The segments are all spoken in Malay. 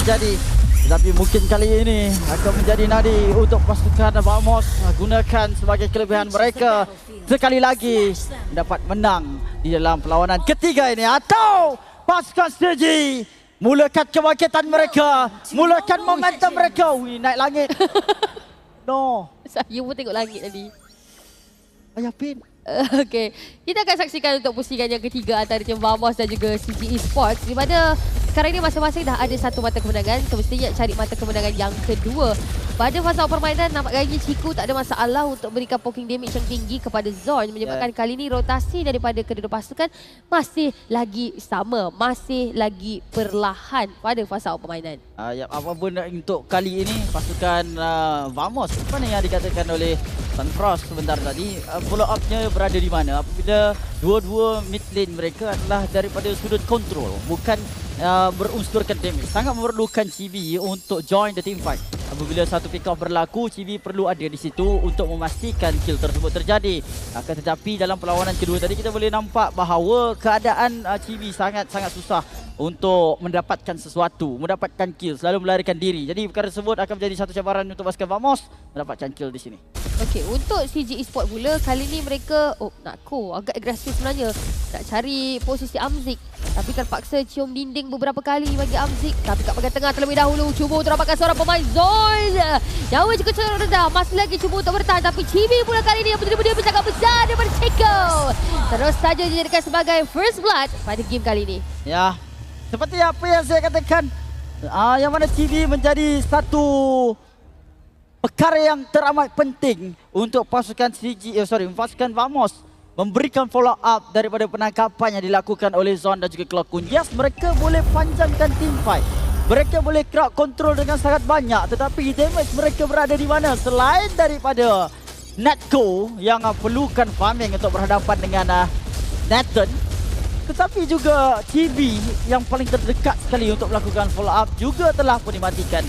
terjadi. Tetapi mungkin kali ini akan menjadi nadi untuk pasukan Vamos gunakan sebagai kelebihan mereka. Sekali lagi dapat menang di dalam perlawanan ketiga ini. Atau pasukan Stigi mulakan kebangkitan mereka. Mulakan momentum mereka. Wih, naik langit. No. Saya pun tengok langit tadi. Ayah Pin. Okey, kita akan saksikan untuk pusingan yang ketiga antara tim Vamos dan juga CG Esports, di mana sekarang ini masing-masing dah ada satu mata kemenangan. Semestinya cari mata kemenangan yang kedua. Pada fasa permainan, nampak lagi Chico tak ada masalah untuk berikan poking damage yang tinggi kepada Zorn, menyebabkan kali ini rotasi daripada kedua pasukan masih lagi sama, masih lagi perlahan pada fasa permainan. Apapun untuk kali ini pasukan Vamos, mana yang dikatakan oleh Sunfrost sebentar tadi, follow up-nya berada di mana? Apabila dua-dua mid lane mereka adalah daripada sudut kontrol, bukan berunsurkan damage. Sangat memerlukan Chibi untuk join the team fight. Apabila satu pick off berlaku, Chibi perlu ada di situ untuk memastikan kill tersebut terjadi. Akan tetapi dalam perlawanan kedua tadi kita boleh nampak bahawa keadaan Chibi sangat-sangat susah untuk mendapatkan sesuatu, mendapatkan kill, selalu melarikan diri. Jadi perkara tersebut akan menjadi satu cabaran untuk pasukan Vamos mendapatkan kill di sini. Okey, untuk CG Esports pula, kali ni mereka agak agresif sebenarnya. Nak cari posisi Amzik, tapi terpaksa cium dinding beberapa kali bagi Amzik. Tapi kat bahagian tengah terlebih dahulu cuba untuk dapatkan seorang pemain Zoid. Nyawa juga cukup rendah, masih lagi cuba untuk bertahan, tapi Chibi pula kali ni yang betul-betul sangat besar daripada Chico. Terus saja dijadikan sebagai first blood pada game kali ini. Ya, seperti apa yang saya katakan, yang mana Chibi menjadi satu perkara yang teramat penting untuk pasukan pasukan Vamos memberikan follow up daripada penangkapan yang dilakukan oleh Zon dan juga Clockun. Yes, mereka boleh panjangkan team fight. Mereka boleh crowd control dengan sangat banyak, tetapi damage mereka berada di mana? Selain daripada Natco yang perlukan farming untuk berhadapan dengan Nathan, tetapi juga Chibi yang paling terdekat sekali untuk melakukan follow up juga telah pun dimatikan.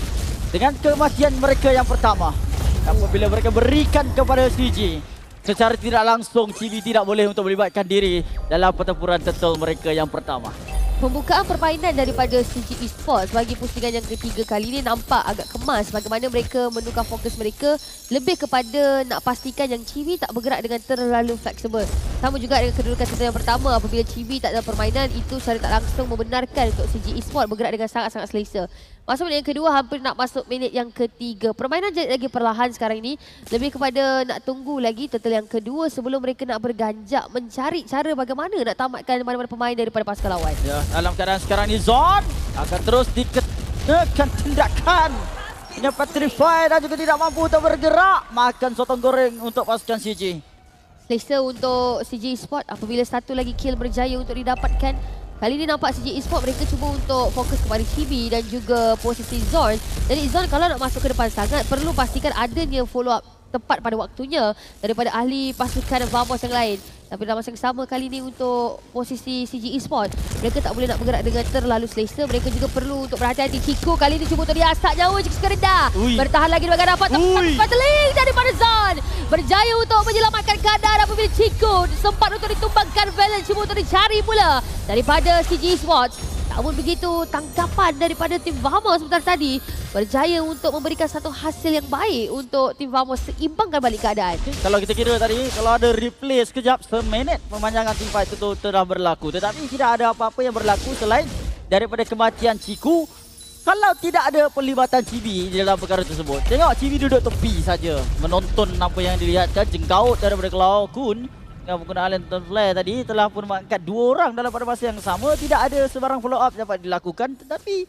Dengan kematian mereka yang pertama, apabila mereka berikan kepada CG, secara tidak langsung Chibi tidak boleh untuk melibatkan diri dalam pertempuran turtle mereka yang pertama. Pembukaan permainan daripada CG Esports bagi pusingan yang ketiga kali ini nampak agak kemas, bagaimana mereka menukar fokus mereka lebih kepada nak pastikan yang Chibi tak bergerak dengan terlalu fleksibel. Sama juga dengan kedudukan set yang pertama, apabila Chibi tak dalam permainan, itu secara tak langsung membenarkan untuk CG Esports bergerak dengan sangat-sangat selesa. Masuk minit yang kedua, hampir nak masuk minit yang ketiga. Permainan jadi lagi perlahan sekarang ini, lebih kepada nak tunggu lagi turtle yang kedua sebelum mereka nak berganjak mencari cara bagaimana nak tamatkan mana-mana pemain daripada pasukan lawan. Ya, dalam keadaan sekarang ni Zon akan terus dikenakan tindakan dengan Petrify dan juga tidak mampu untuk bergerak. Makan sotong goreng untuk pasukan CG. Selesa untuk CG Esports apabila satu lagi kill berjaya untuk didapatkan. Kali ini nampak CG Esports mereka cuba untuk fokus kepada Chibi dan juga posisi Zorn. Jadi Zorn kalau nak masuk ke depan sangat, perlu pastikan adanya follow up tepat pada waktunya daripada ahli pasukan Vamos yang lain. Tapi dalam masa yang sama kali ini untuk posisi CG Esports, mereka tak boleh nak bergerak dengan terlalu selesa. Mereka juga perlu untuk berhati-hati. Chico kali ini cuba untuk diasak nyawa jika rendah. Bertahan lagi di bahagian dapat. Battling daripada Zon. Berjaya untuk menyelamatkan keadaan apabila Chico sempat untuk ditumbangkan. Valen cuba untuk dicari pula daripada CG Esports. Namun begitu, tangkapan daripada tim Vamos sebentar tadi berjaya untuk memberikan satu hasil yang baik untuk tim Vamos seimbangkan balik keadaan. Kalau kita kira tadi, kalau ada replay sekejap, seminit pemanjangan team fight itu telah berlaku. Tetapi tidak ada apa-apa yang berlaku selain daripada kematian Chiku. Kalau tidak ada pelibatan Chibi di dalam perkara tersebut. Tengok Chibi duduk tepi saja menonton apa yang dilihatkan. Jengkaut daripada Clockun dengan penggunaan lantern flare tadi telah pun mengangkat dua orang dalam pada masa yang sama. Tidak ada sebarang follow up dapat dilakukan, tetapi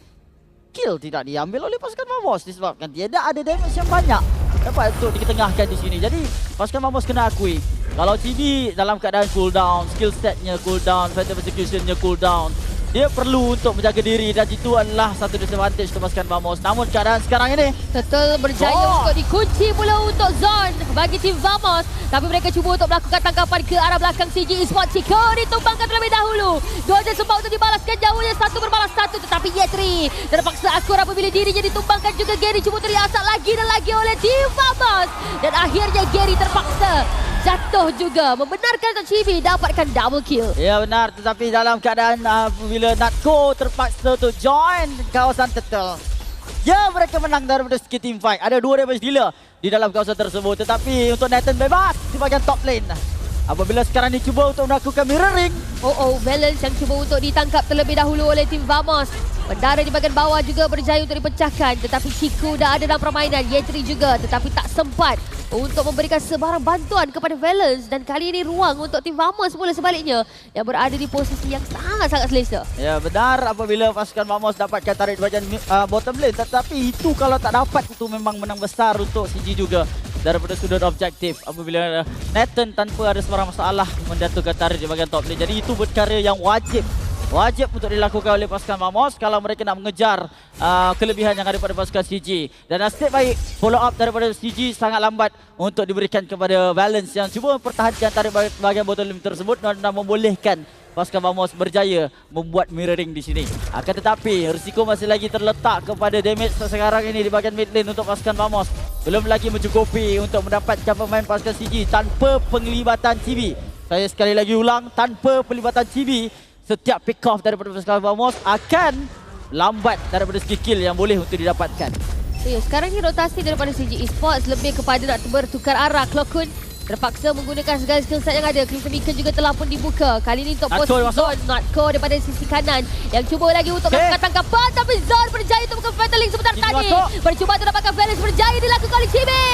kill tidak diambil oleh pasukan Vamos disebabkan tidak ada damage yang banyak dapat untuk diketengahkan di sini. Jadi pasukan Vamos kena akui, kalau Chibi dalam keadaan cooldown, skill setnya cooldown, Phantom Executionnya cooldown, dia perlu untuk menjaga diri dan itu adalah satu disadvantage untuk pasukan Vamos. Namun keadaan sekarang ini Turtle berjaya untuk dikunci pula untuk Zon bagi tim Vamos. Tapi mereka cuba untuk melakukan tangkapan ke arah belakang CG Esports. Chico ditumbangkan terlebih dahulu. Dua je sempat untuk dibalaskan jauhnya, satu berbalas satu, tetapi Yetri terpaksa akur apabila dirinya ditumbangkan juga. Gary cuba untuk diasak lagi dan lagi oleh tim Vamos. Dan akhirnya Gary terpaksa jatuh juga, membenarkan Chibi dapatkan double kill. Ya benar, tetapi dalam keadaan bila Natco terpaksa untuk join kawasan turtle, Ya, mereka menang daripada segi team fight. Ada 2 damage dealer di dalam kawasan tersebut. Tetapi untuk Nathan bebas di bahagian top lane. Apabila sekarang dicuba untuk melakukan mirroring. Balance yang cuba untuk ditangkap terlebih dahulu oleh tim Vamos. Bendara di bahagian bawah juga berjaya untuk dipecahkan. Tetapi Chico dah ada dalam permainan. Yetri juga tetapi tak sempat untuk memberikan sebarang bantuan kepada Valence. Dan kali ini ruang untuk tim Vamos pula sebaliknya yang berada di posisi yang sangat-sangat selesa. Ya, benar apabila pasukan Vamos dapatkan tarik di bahagian bottom lane. Tetapi itu kalau tak dapat itu memang menang besar untuk CG juga. Daripada sudut objektif apabila Nathan tanpa ada sebarang masalah mendatangkan tarik di bahagian top lane. Jadi itu perkara yang wajib untuk dilakukan oleh pasukan Vamos kalau mereka nak mengejar kelebihan yang ada pada pasukan CG. Dan nasib baik follow up daripada CG sangat lambat untuk diberikan kepada Valence yang cuba mempertahankan tarik bahagian bottom lane tersebut dan membolehkan pasukan Vamos berjaya membuat mirroring di sini. Akan tetapi risiko masih lagi terletak kepada damage sekarang ini di bahagian mid lane untuk pasukan Vamos. Belum lagi mencukupi untuk mendapatkan pemain pasukan CG tanpa penglibatan CB. Saya sekali lagi ulang, tanpa pelibatan CB, setiap pick off daripada pasukan Vamos akan lambat daripada segi kill yang boleh untuk didapatkan. Ya, sekarang ni rotasi daripada CG Esports lebih kepada nak bertukar arah. Clockun terpaksa menggunakan segala skill set yang ada. Crimson Beacon juga telah pun dibuka. Kali ini untuk posisi Zon. Natko daripada sisi kanan yang cuba lagi untuk melakukan tangkapan. Tapi Zon berjaya untuk melakukan Fatal Link sebentar tadi. Bercuba untuk dapatkan Valence berjaya dilakukan oleh Chibi.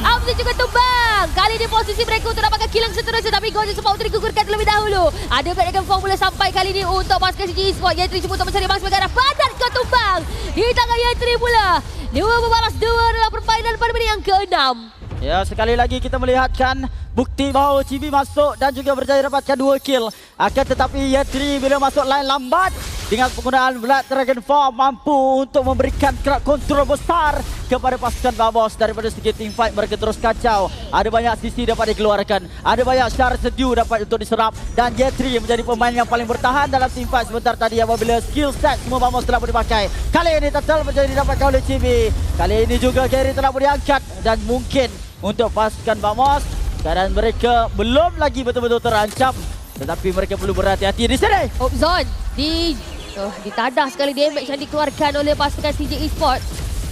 Amzi juga tumbang. Kali ini posisi mereka untuk dapatkan kill yang seterusnya. Tapi Gorgeous sempat untuk digugurkan terlebih dahulu. Ada Black Formula sampai kali ini untuk pasukan CG Esports. Yetri cuba untuk mencari bang sebagai arah. Padat ke tumbang. Di tangan Yetri pula. 2 membalas 2 dalam permainan pada menit yang ke-6. Ya, sekali lagi kita melihatkan bukti bahawa Chibi masuk dan juga berjaya dapatkan 2 kill. Akan tetapi Yetri bila masuk line lambat dengan penggunaan Blood Dragon Form mampu untuk memberikan crowd control besar kepada pasukan Vamos. Daripada segi team fight mereka terus kacau. Ada banyak sisi dapat dikeluarkan. Ada banyak syarat sedu dapat untuk diserap. Dan Yetri menjadi pemain yang paling bertahan dalam team fight sebentar tadi apabila skill set semua Vamos telah pun dipakai. Kali ini total menjadi didapatkan oleh Chibi. Kali ini juga carry telah pun diangkat. Dan mungkin untuk pasukan Vamos keadaan mereka belum lagi betul-betul terancam. Tetapi mereka perlu berhati-hati di sini. Zon ditadah sekali damage yang dikeluarkan oleh pasukan CG Esports.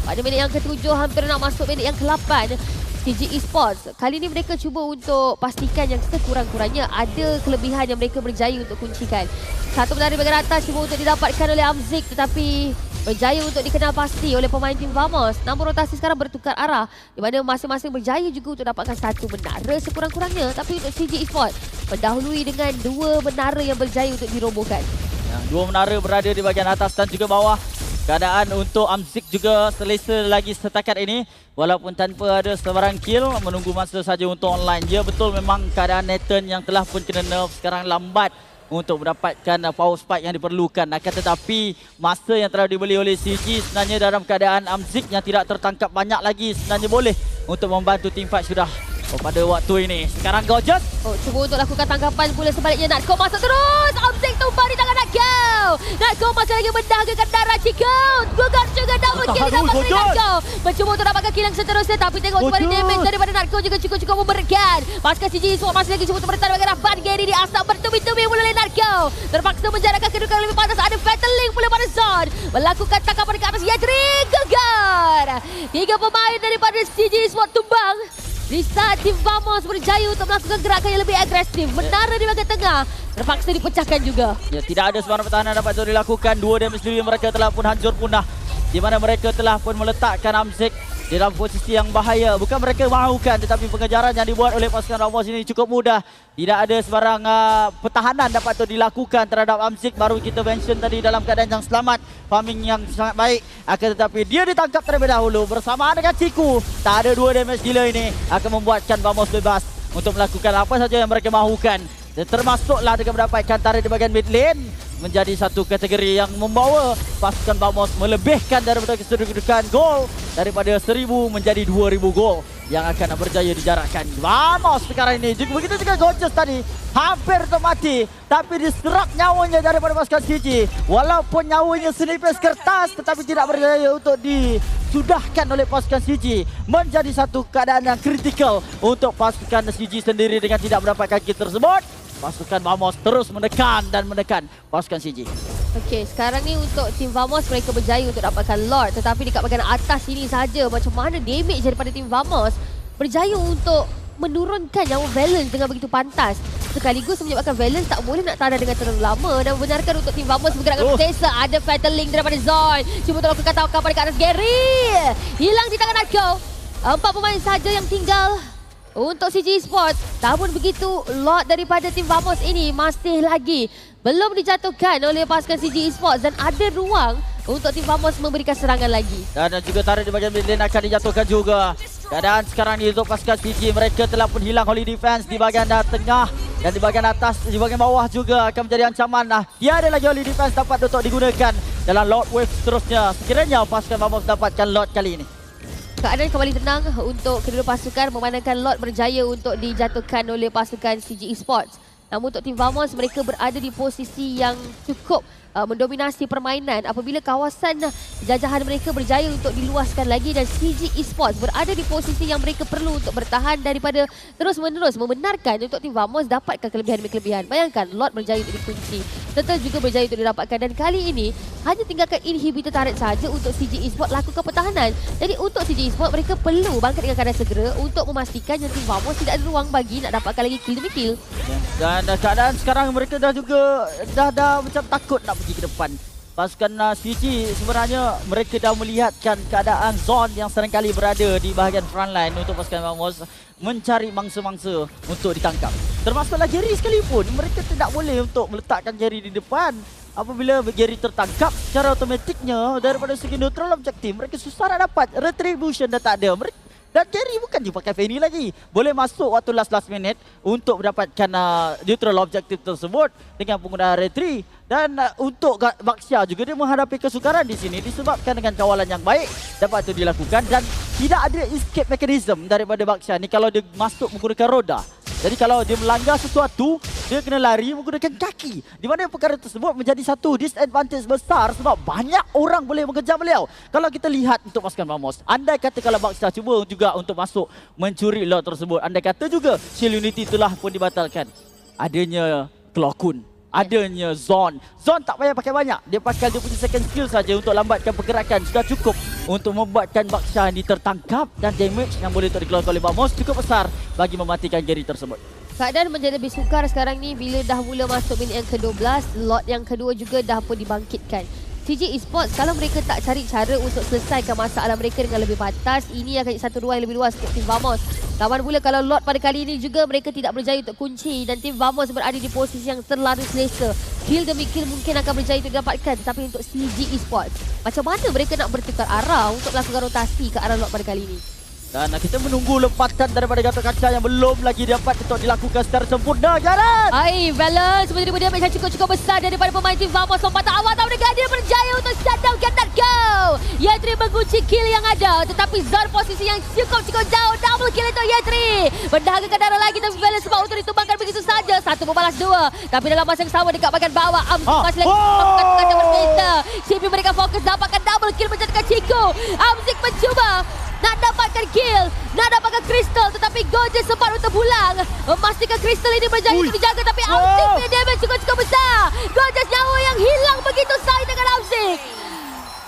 Pada minit yang ke-7 hampir nak masuk minit yang ke-8. CG Esports kali ini mereka cuba untuk pastikan yang sekurang-kurangnya ada kelebihan yang mereka berjaya untuk kuncikan. Satu menara bahagian atas cuba untuk didapatkan oleh Amzik tetapi berjaya untuk dikenal pasti oleh pemain tim Vamos. Namun rotasi sekarang bertukar arah di mana masing-masing berjaya juga untuk dapatkan satu menara sekurang-kurangnya. Tapi untuk CG Esports mendahului dengan 2 menara yang berjaya untuk dirobohkan. 2 menara berada di bahagian atas dan juga bawah. Keadaan untuk Amzik juga selesa lagi setakat ini. Walaupun tanpa ada sebarang kill, menunggu masa saja untuk online. Ya betul memang keadaan Nathan yang telah pun kena nerf sekarang lambat untuk mendapatkan power spike yang diperlukan. Akan tetapi masa yang telah dibeli oleh CG sebenarnya dalam keadaan Amzik yang tidak tertangkap banyak lagi sebenarnya boleh untuk membantu team fight sudah pada waktu ini. Sekarang Gorgeous cuba untuk lakukan tangkapan pula sebaliknya. Natko masuk terus. Amzik tumpah di tangan Natko. Natko masih lagi mendahgakan darah Chico. Gugat juga double kill didapat oleh Natko. Mencuba untuk dapatkan kill yang seterusnya. Tapi tengok kembali damage daripada Natko juga cukup memberikan. Pasukan CG Esports masih lagi cuba untuk bertahan bagi Rafan Gary di asap bertubi-tubi mula oleh Natko. Terpaksa menjarakkan kedudukan lebih pantas. Ada Fatal Link pula pada Zon. Melakukan tangkapan ke atas Yetri. Gegar. 3 pemain daripada CG Esports tumbang. Di saat tim Vamos berjaya untuk melakukan gerakan yang lebih agresif. Menara di bahagian tengah terpaksa dipecahkan juga. Ya, tidak ada sebarang pertahanan dapat dilakukan. 2 damage sendiri mereka telah pun hancur punah. Di mana mereka telah pun meletakkan Amzik di dalam posisi yang bahaya. Bukan mereka mahukan tetapi pengejaran yang dibuat oleh pasukan Vamos ini cukup mudah. Tidak ada sebarang pertahanan dapat dilakukan terhadap Amzik. Baru kita mention tadi dalam keadaan yang selamat. Farming yang sangat baik. Akan tetapi dia ditangkap terlebih dahulu bersamaan dengan Ciku. Tak ada 2 damage gila ini akan membuatkan Vamos bebas untuk melakukan apa saja yang mereka mahukan. Dan termasuklah dengan mendapatkan tarik di bahagian mid lane. Menjadi satu kategori yang membawa pasukan Vamos melebihkan daripada kedudukan gol daripada 1000 menjadi 2000 gol yang akan berjaya dijarakkan. Vamos sekarang ini juga begitu juga Gorgeous tadi hampir mati tapi diserap nyawanya daripada pasukan CG. Walaupun nyawanya senipis kertas tetapi tidak berjaya untuk disudahkan oleh pasukan CG. Menjadi satu keadaan yang kritikal untuk pasukan CG sendiri dengan tidak mendapatkan kill tersebut. Pasukan Vamos terus menekan dan menekan pasukan CG. Okey, sekarang ni untuk tim Vamos mereka berjaya untuk dapatkan Lord. Tetapi dekat bahagian atas ini saja macam mana damage daripada tim Vamos berjaya untuk menurunkan nyawa Valence dengan begitu pantas. Sekaligus menyebabkan Valence tak boleh nak tahan dengan terlalu lama dan membenarkan untuk tim Vamos bergerak dengan sentiasa. Ada Fatal Link daripada Zon. Cuba tolong kekatakan pada ke atas Gary. Hilang di tangan Natko. 4 pemain saja yang tinggal untuk CG Esports. Namun begitu, lot daripada tim Vamos ini masih lagi belum dijatuhkan oleh pasukan CG Esports dan ada ruang untuk tim Vamos memberikan serangan lagi. Dan juga tarik di bahagian mid lane akan dijatuhkan juga. Keadaan sekarang ni untuk pasukan CG, mereka telah pun hilang Holy Defense di bahagian tengah dan di bahagian atas, di bahagian bawah juga akan menjadi ancaman. Tiada lagi Holy Defense dapat untuk digunakan dalam Lord Wave seterusnya. Sekiranya pasukan Vamos dapatkan Lord kali ini. Keadaan kembali tenang untuk kedua pasukan memandangkan Lord berjaya untuk dijatuhkan oleh pasukan CG Esports. Namun untuk tim Vamos, mereka berada di posisi yang cukup mendominasi permainan apabila kawasan jajahan mereka berjaya untuk diluaskan lagi dan CG Esports berada di posisi yang mereka perlu untuk bertahan daripada terus-menerus membenarkan untuk tim Vamos dapatkan kelebihan-kelebihan. Bayangkan, Lord berjaya untuk dikunci, Turtle juga berjaya untuk didapatkan dan kali ini hanya tinggalkan inhibitor turret saja untuk CG Esports lakukan pertahanan. Jadi untuk CG Esports, mereka perlu bangkit dengan keadaan segera untuk memastikan yang tim Vamos tidak ada ruang bagi nak dapatkan lagi kill demi kill. Dan keadaan sekarang mereka dah juga dah macam takut nak pergi ke depan. Pasukan CG sebenarnya mereka dah melihatkan keadaan zone yang seringkali berada di bahagian frontline untuk pasukan Vamos mencari mangsa-mangsa untuk ditangkap. Termasuklah Gary sekalipun, mereka tidak boleh untuk meletakkan Gary di depan. Apabila Gary tertangkap, secara otomatiknya daripada segi neutral objektif mereka susah nak dapat. Retribution dah tak ada. Dan Gary bukan je pakai Fanny lagi. Boleh masuk waktu last minute untuk mendapatkan neutral objektif tersebut dengan penggunaan retri. Dan untuk Baxia juga dia menghadapi kesukaran di sini disebabkan dengan kawalan yang baik dapat itu dilakukan dan tidak ada escape mechanism daripada Baxia ni kalau dia masuk menggunakan roda. Jadi kalau dia melanggar sesuatu, dia kena lari menggunakan kaki. Di mana perkara tersebut menjadi satu disadvantage besar sebab banyak orang boleh mengejar beliau. Kalau kita lihat untuk pasukan Vamos, andai kata kalau Baxia cuba juga untuk masuk mencuri lot tersebut, andai kata juga Shield Unity telah pun dibatalkan. Adanya Clockun, adanya Zon. Zon tak payah pakai banyak. Dia pakai dia punya second skill saja untuk lambatkan pergerakan. Sudah cukup untuk membuatkan Baxia ini tertangkap dan damage yang boleh dikeluarkan oleh Vamos cukup besar bagi mematikan Gary tersebut. Keadaan menjadi lebih sukar sekarang ni bila dah mula masuk minit yang ke-12. Lot yang kedua juga dah pun dibangkitkan. CG Esports, kalau mereka tak cari cara untuk selesaikan masalah mereka dengan lebih pantas, ini akan jadi satu ruang yang lebih luas untuk tim Vamos. Lawan pula kalau Lot pada kali ini juga mereka tidak berjaya untuk kunci dan tim Vamos berada di posisi yang terlalu selesa. Kill demi kill mungkin akan berjaya untuk didapatkan, tapi untuk CG Esports, macam mana mereka nak bertukar arah untuk melakukan rotasi ke arah Lot pada kali ini? Dan kita menunggu lompatan daripada Gatot Kaca yang belum lagi dapat untuk dilakukan secara sempurna. Gareth! Hai, Valence menerima damage yang cukup besar daripada pemain tim Vamos. Lompatan awal tahu negara dia berjaya untuk shutdown Gatot Go. Yetri mengunci kill yang ada, tetapi Zon posisi yang cukup jauh. Double kill untuk Yetri. Mendahagakan darah lagi tapi Valence sebab untuk ditumbangkan begitu saja. Satu membalas dua. Tapi dalam masa yang sama dekat bahagian bawah, masih lagi Gatot Kaca berbeza. CP mereka fokus dapatkan double kill menjatuhkan Chico. Amzik mencuba nak dapatkan kill, nak dapatkan Crystal, tetapi Gorgeous sempat untuk pulang. Memastikan Crystal ini berjaya untuk dijaga, tapi Amzik punya damage cukup besar. Gorgeous nyawa yang hilang begitu saja dengan Amzik.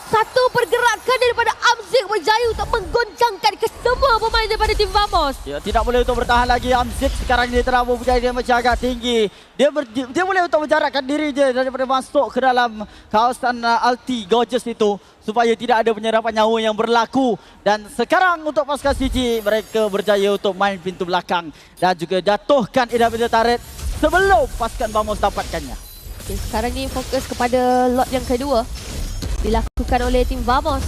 Satu pergerakan daripada Amzik berjaya untuk menggoncangkan kesemua pemain daripada tim Vamos. Ya, tidak boleh untuk bertahan lagi. Amzik sekarang ini telah mempunyai damage agak tinggi. Dia boleh untuk menjarakkan diri dia daripada masuk ke dalam kawasan ulti Gorgeous itu supaya tidak ada penyerapan nyawa yang berlaku. Dan sekarang untuk pasukan CG, mereka berjaya untuk main pintu belakang dan juga jatuhkan inhibitor turret sebelum pasukan Vamos dapatkannya. Okay, sekarang ni fokus kepada lot yang kedua dilakukan oleh tim Vamos.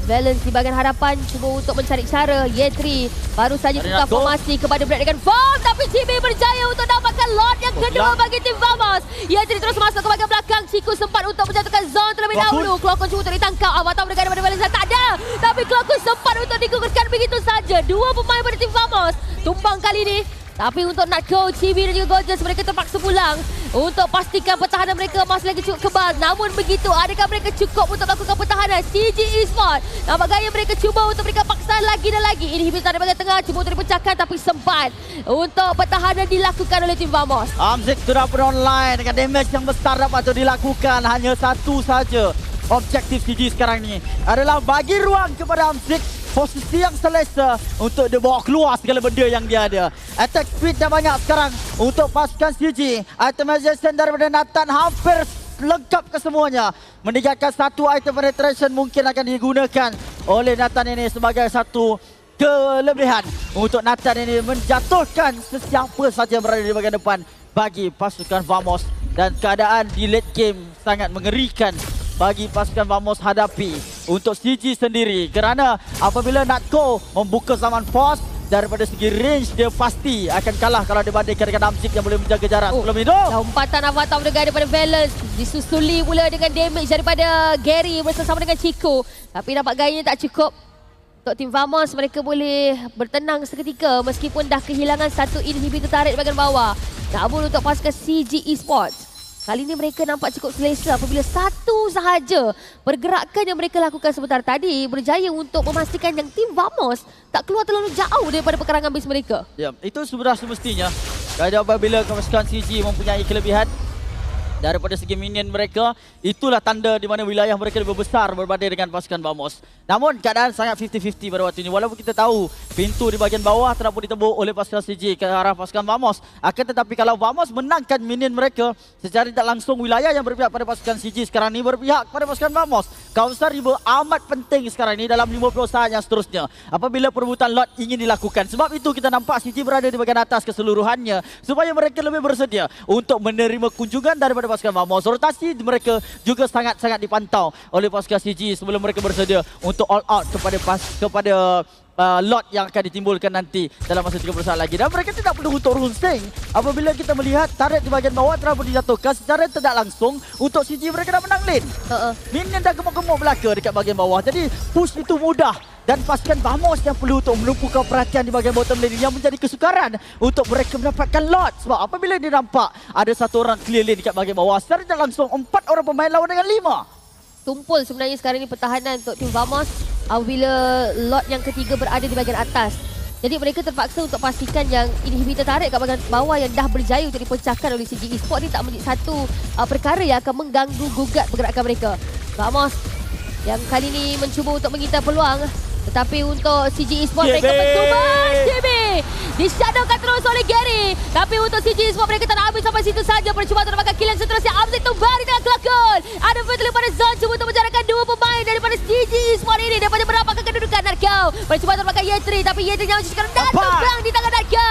Valence di bahagian hadapan cuba untuk mencari cara. Yetri baru saja tukar formasi kepada Brad dengan form, tapi CB berjaya untuk dapatkan lot yang kedua bagi tim Vamos. Yetri terus masuk ke bahagian belakang. Chico sempat untuk menjatuhkan Zon terlebih dahulu. Clockun cuba untuk ditangkap. Awatau negara daripada Valence tak ada, tapi Clockun sempat untuk digugurkan begitu saja. Dua pemain pada tim Vamos tumbang kali ini. Tapi untuk Natko, Chibi dan juga Gorgeous mereka terpaksa pulang. untuk pastikan pertahanan mereka masih lagi cukup kebal. Namun begitu, adakah mereka cukup untuk melakukan pertahanan? CG Esports, nampak gaya mereka cuba untuk berikan paksaan lagi dan lagi. Inhibitor dari bahagian tengah cuba untuk dipecahkan, tapi sempat untuk pertahanan dilakukan oleh tim Vamos. Amzik sudah pun online dengan damage yang besar dapat dilakukan. Hanya satu saja objektif CG sekarang ni adalah bagi ruang kepada Amzik posisi yang selesa untuk dia bawa keluar segala benda yang dia ada. Attack speed dah banyak sekarang untuk pasukan CG. Itemization daripada Nathan hampir lengkap kesemuanya. Meninggalkan satu item penetration mungkin akan digunakan oleh Nathan ini sebagai satu kelebihan untuk Nathan ini menjatuhkan sesiapa saja yang berada di bahagian depan bagi pasukan Vamos. Dan keadaan di late game sangat mengerikan bagi pasukan Vamos hadapi untuk CG sendiri, kerana apabila Natco membuka zaman force, daripada segi range dia pasti akan kalah kalau dibandingkan dengan Amzik yang boleh menjaga jarak sebelum itu. Lompatan avatar mendengar daripada Valence, disusuli pula dengan damage daripada Gary bersama dengan Chico, tapi nampak gayanya tak cukup. Untuk tim Vamos, mereka boleh bertenang seketika meskipun dah kehilangan satu inhibitor tarik di bahagian bawah. Namun untuk pasukan CG Esports, kali ini mereka nampak cukup selesa apabila satu sahaja pergerakan yang mereka lakukan sebentar tadi berjaya untuk memastikan yang tim Vamos tak keluar terlalu jauh daripada pekarangan base mereka. Ya, itu sudah semestinya. Kerana apabila pasukan CG mempunyai kelebihan daripada segi minion mereka, itulah tanda di mana wilayah mereka lebih besar berbanding dengan pasukan Vamos. Namun keadaan sangat 50-50 pada waktu ini. Walaupun kita tahu pintu di bahagian bawah telah pun ditembuk oleh pasukan CG ke arah pasukan Vamos. Akan tetapi kalau Vamos menangkan minion mereka, secara tidak langsung wilayah yang berpihak pada pasukan CG sekarang ini berpihak pada pasukan Vamos. Counter riba amat penting sekarang ini dalam 50 saat yang seterusnya apabila perebutan lot ingin dilakukan. Sebab itu kita nampak CG berada di bahagian atas keseluruhannya supaya mereka lebih bersedia untuk menerima kunjungan daripada pasukan Vamos. Rotasi mereka juga sangat-sangat dipantau oleh pasukan CG sebelum mereka bersedia untuk all out kepada lot yang akan ditimbulkan nanti dalam masa 30 saat lagi. Dan mereka tidak perlu untuk runsing apabila kita melihat turret di bahagian bawah telah pun dijatuhkan secara tidak langsung untuk CG. Mereka dah menang lane. Minion dah gemuk-gemuk belaka dekat bahagian bawah. Jadi push itu mudah. Dan pasukan Vamos yang perlu untuk menumpukan perhatian di bahagian bottom lane yang menjadi kesukaran untuk mereka mendapatkan lot. Sebab apabila dia nampak ada satu orang clear lane dekat bahagian bawah, secara tidak langsung 4 orang pemain lawan dengan 5. Tumpul sebenarnya sekarang ini pertahanan untuk tim Vamos apabila lot yang ketiga berada di bahagian atas. Jadi mereka terpaksa untuk pastikan yang inhibitor tarik kat bahagian bawah yang dah berjaya untuk dipecahkan oleh CG Esports ni tak menjadi satu perkara yang akan mengganggu gugat pergerakan mereka. Vamos yang kali ini mencuba untuk mengintai peluang, tetapi untuk CG Esports mereka mencuba CB dishadowkan terus oleh Gary. Tapi untuk CG Esports mereka tak nak habis sampai situ saja. Percuma untuk dapatkan kill yang seterusnya. Amzik tumbang di tengah kelakon. Ada fatal pada Zon cuba untuk menjarakan dua pemain daripada CG Esports ini daripada merapatkan kedudukan Natco. Percuma untuk dapatkan Yetri, tapi Yetri jangan sekarang dan tumbang di tangan Natco.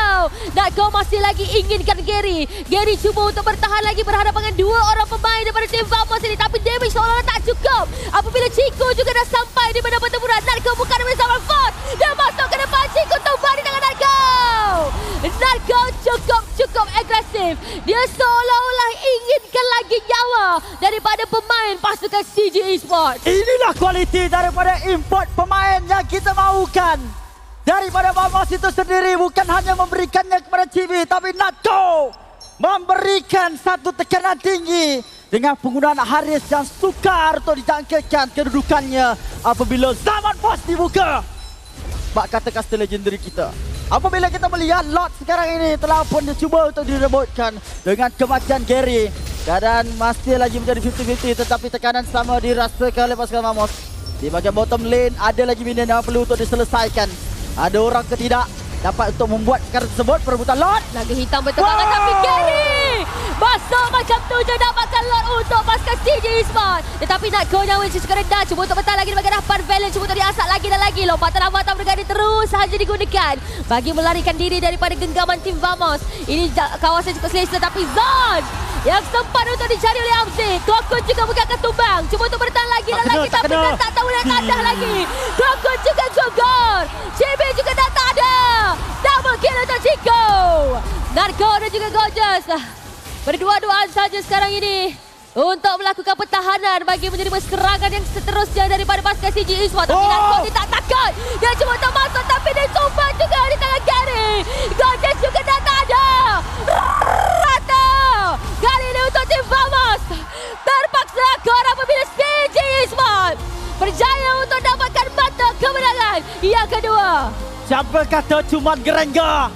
Natco masih lagi inginkan Gary. Gary cuba untuk bertahan lagi berhadapan dengan dua orang pemain daripada tim Vamos ini, tapi damage seolah-olah tak cukup. Apabila Chico juga dah sampai di mana pertempuran, Natco bukan daripada Samuel Ford. Dia masuk ke depan, Chico tumbang di tangan Natco. Natco cukup agresif. Dia seolah-olah inginkan lagi nyawa daripada pemain pasukan CG Esports. Inilah kualiti daripada import pemain yang kita mahukan. Daripada Vamos itu sendiri bukan hanya memberikannya kepada CB, tapi Natco memberikan satu tekanan tinggi dengan penggunaan Haris yang sukar untuk dijangkakan kedudukannya apabila zaman pos dibuka. Bak kata caster legendary kita. Apabila kita melihat lot sekarang ini telah pun dicuba untuk direbutkan dengan kematian Gary. Keadaan masih lagi menjadi 50-50, tetapi tekanan sama dirasakan oleh pasukan Vamos. Di bahagian bottom lane ada lagi minion yang perlu untuk diselesaikan. Ada orang ke tidak dapat untuk membuat perkara tersebut. Perebutan lot. Naga hitam bertebangan, tapi Gary masuk macam tu je dapatkan lot untuk pasukan CG Esports. Tetapi Natco nyawa cukup rendah. Cuba untuk bertahan lagi di bahagian depan. Valen cuba untuk diasak lagi dan lagi. Lompatan avatar berganda terus sahaja digunakan bagi melarikan diri daripada genggaman tim Vamos. Ini kawasan cukup selesa, tapi Zon yang sempat untuk dicari oleh Amzik. Kokon juga bukan akan tumbang. Cuba untuk bertahan lagi dan lagi, tapi dah tak tahu yang kadah lagi. Kokon juga gugur. CB juga dah tak ada. Double kill untuk Chico. Natco dan juga Gorgeous berdua-duaan saja sekarang ini untuk melakukan pertahanan bagi menerima serangan yang seterusnya daripada pasukan CG Esports. Tapi Natco dia tak takut. Dia cuba untuk masuk, tapi dia tumbang juga di tangan Gary. Gorgeous juga dah tak ada. Rata. Kali ini Dan yang kedua. Siapa kata cuma Gerengga?